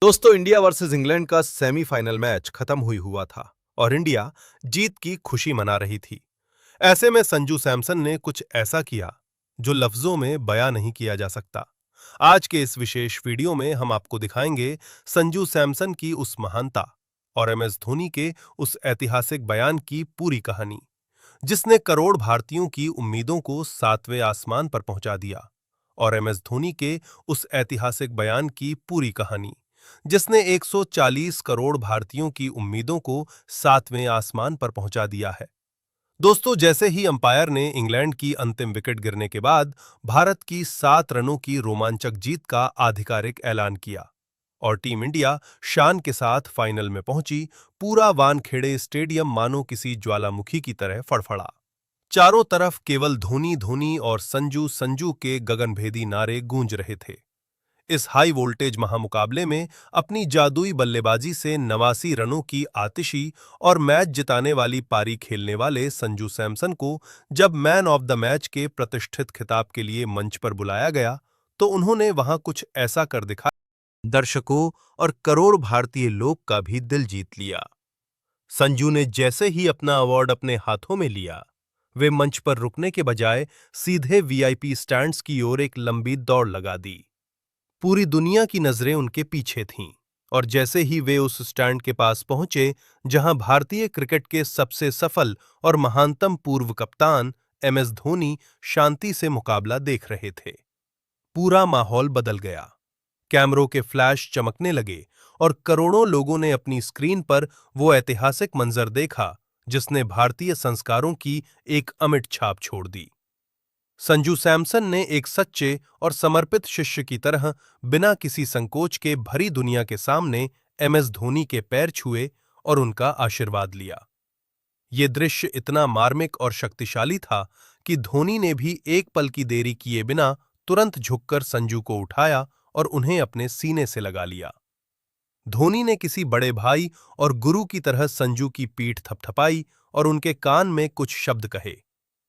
दोस्तों, India versus England का semifinal match खत्म हुआ था और इंडिया जीत की खुशी मना रही थी। ऐसे में संजू सैमसन ने कुछ ऐसा किया जो लफ्जों में बयां नहीं किया जा सकता। आज के इस विशेष वीडियो में हम आपको दिखाएंगे संजू सैमसन की उस महानता और एमएस धोनी के उस ऐतिहासिक बयान की पूरी कहानी, जिसने करोड़ भारतीयों की उम्मीदों को सातवें आसमान पर पहुंचा दिया। और एमएस धोनी के उस ऐतिहासिक बयान की पूरी कहानी, जिसने 140 करोड़ भारतीयों की उम्मीदों को सातवें आसमान पर पहुंचा दिया है। दोस्तों, जैसे ही अंपायर ने इंग्लैंड की अंतिम विकेट गिरने के बाद भारत की 7 रनों की रोमांचक जीत का आधिकारिक ऐलान किया और टीम इंडिया शान के साथ फाइनल में पहुंची, पूरा वानखेड़े स्टेडियम मानो किसी ज्वालामुखी की तरह फड़फड़ा। चारों तरफ केवल धोनी धोनी और संजू संजू के गगनभेदी नारे गूंज रहे थे। इस हाई वोल्टेज महामुकाबले में अपनी जादुई बल्लेबाजी से 89 रनों की आतिशी और मैच जिताने वाली पारी खेलने वाले संजू सैमसन को जब मैन ऑफ द मैच के प्रतिष्ठित खिताब के लिए मंच पर बुलाया गया, तो उन्होंने वहां कुछ ऐसा कर दिखाया, दर्शकों और करोड़ भारतीय लोग का भी दिल जीत लिया। संजू ने जैसे ही अपना अवार्ड अपने हाथों में लिया, वे मंच पर रुकने के बजाय सीधे वीआईपी स्टैंड्स की ओर एक लंबी दौड़ लगा दी। पूरी दुनिया की नजरें उनके पीछे थीं और जैसे ही वे उस स्टैंड के पास पहुंचे जहां भारतीय क्रिकेट के सबसे सफल और महानतम पूर्व कप्तान एमएस धोनी शांति से मुकाबला देख रहे थे, पूरा माहौल बदल गया। कैमरों के फ्लैश चमकने लगे और करोड़ों लोगों ने अपनी स्क्रीन पर वो ऐतिहासिक मंजर देखा जिसने भारतीय संस्कारों की एक अमिट छाप छोड़ दी। संजू सैमसन ने एक सच्चे और समर्पित शिष्य की तरह बिना किसी संकोच के भरी दुनिया के सामने एमएस धोनी के पैर छुए और उनका आशीर्वाद लिया। ये दृश्य इतना मार्मिक और शक्तिशाली था कि धोनी ने भी एक पल की देरी किए बिना तुरंत झुककर संजू को उठाया और उन्हें अपने सीने से लगा लिया। धोनी ने किसी बड़े भाई और गुरु की तरह संजू की पीठ थपथपाई और उनके कान में कुछ शब्द कहे,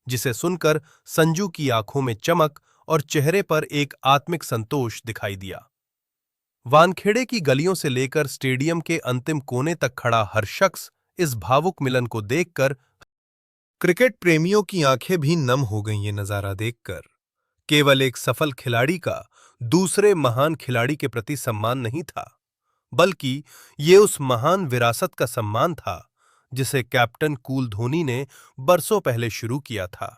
जिसे सुनकर संजू की आंखों में चमक और चेहरे पर एक आत्मिक संतोष दिखाई दिया। वानखेड़े की गलियों से लेकर स्टेडियम के अंतिम कोने तक खड़ा हर शख्स इस भावुक मिलन को देखकर, क्रिकेट प्रेमियों की आंखें भी नम हो गईं ये नजारा देखकर। केवल एक सफल खिलाड़ी का दूसरे महान खिलाड़ी के प्रति सम्मान नहीं था, बल्कि ये उस महान विरासत का सम्मान था जिसे कैप्टन कूल धोनी ने बरसों पहले शुरू किया था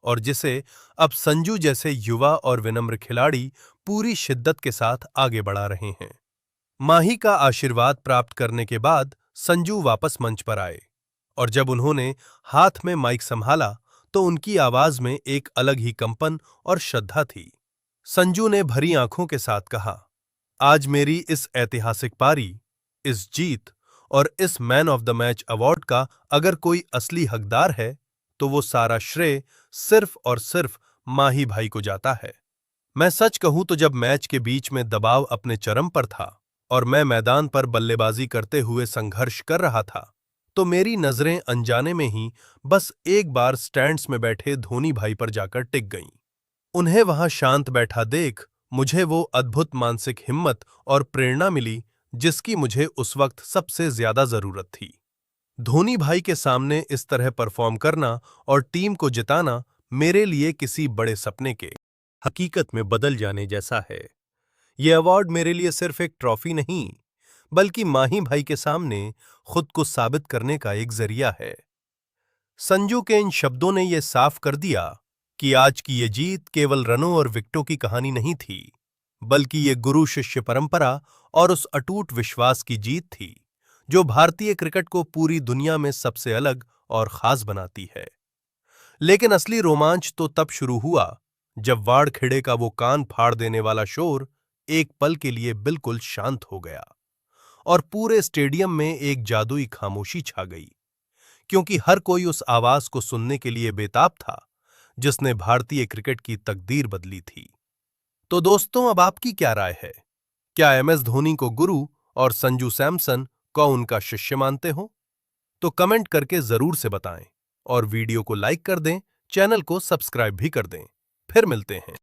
और जिसे अब संजू जैसे युवा और विनम्र खिलाड़ी पूरी शिद्दत के साथ आगे बढ़ा रहे हैं। माही का आशीर्वाद प्राप्त करने के बाद संजू वापस मंच पर आए और जब उन्होंने हाथ में माइक संभाला तो उनकी आवाज में एक अलग ही कंपन और श्रद्धा थी। संजू ने भरी आंखों के साथ कहा, आज मेरी इस ऐतिहासिक पारी, इस जीत और इस man of the match award का अगर कोई असली हकदार है तो वो सारा श्रेय सिर्फ और सिर्फ माही भाई को जाता है। मैं सच कहूं तो जब मैच के बीच में दबाव अपने चरम पर था और मैं मैदान पर बल्लेबाजी करते हुए संघर्ष कर रहा था, तो मेरी नजरें अनजाने में ही बस एक बार स्टैंड्स में बैठे धोनी भाई पर जाकर टिक गईं। उन्हें वहां शांत बैठा देख मुझे वो अद्भुत मानसिक हिम्मत और प्रेरणा मिली जिसकी मुझे उस वक्त सबसे ज्यादा जरूरत थी। धोनी भाई के सामने इस तरह परफॉर्म करना और टीम को जिताना मेरे लिए किसी बड़े सपने के हकीकत में बदल जाने जैसा है। यह अवार्ड मेरे लिए सिर्फ एक ट्रॉफी नहीं, बल्कि माही भाई के सामने खुद को साबित करने का एक जरिया है। संजू के इन शब्दों ने यह साफ कर दिया कि आज की ये जीत केवल रनों और विकेटों की कहानी नहीं थी, बल्कि ये गुरु शिष्य परंपरा और उस अटूट विश्वास की जीत थी जो भारतीय क्रिकेट को पूरी दुनिया में सबसे अलग और खास बनाती है। लेकिन असली रोमांच तो तब शुरू हुआ जब वाड़खेड़े का वो कान फाड़ देने वाला शोर एक पल के लिए बिल्कुल शांत हो गया और पूरे स्टेडियम में एक जादुई खामोशी छा गई, क्योंकि हर कोई उस आवाज को सुनने के लिए बेताब था जिसने भारतीय क्रिकेट की तकदीर बदली थी। तो दोस्तों, अब आपकी क्या राय है? क्या एमएस धोनी को गुरु और संजू सैमसन को उनका शिष्य मानते हो? तो कमेंट करके जरूर से बताएं और वीडियो को लाइक कर दें, चैनल को सब्सक्राइब भी कर दें। फिर मिलते हैं।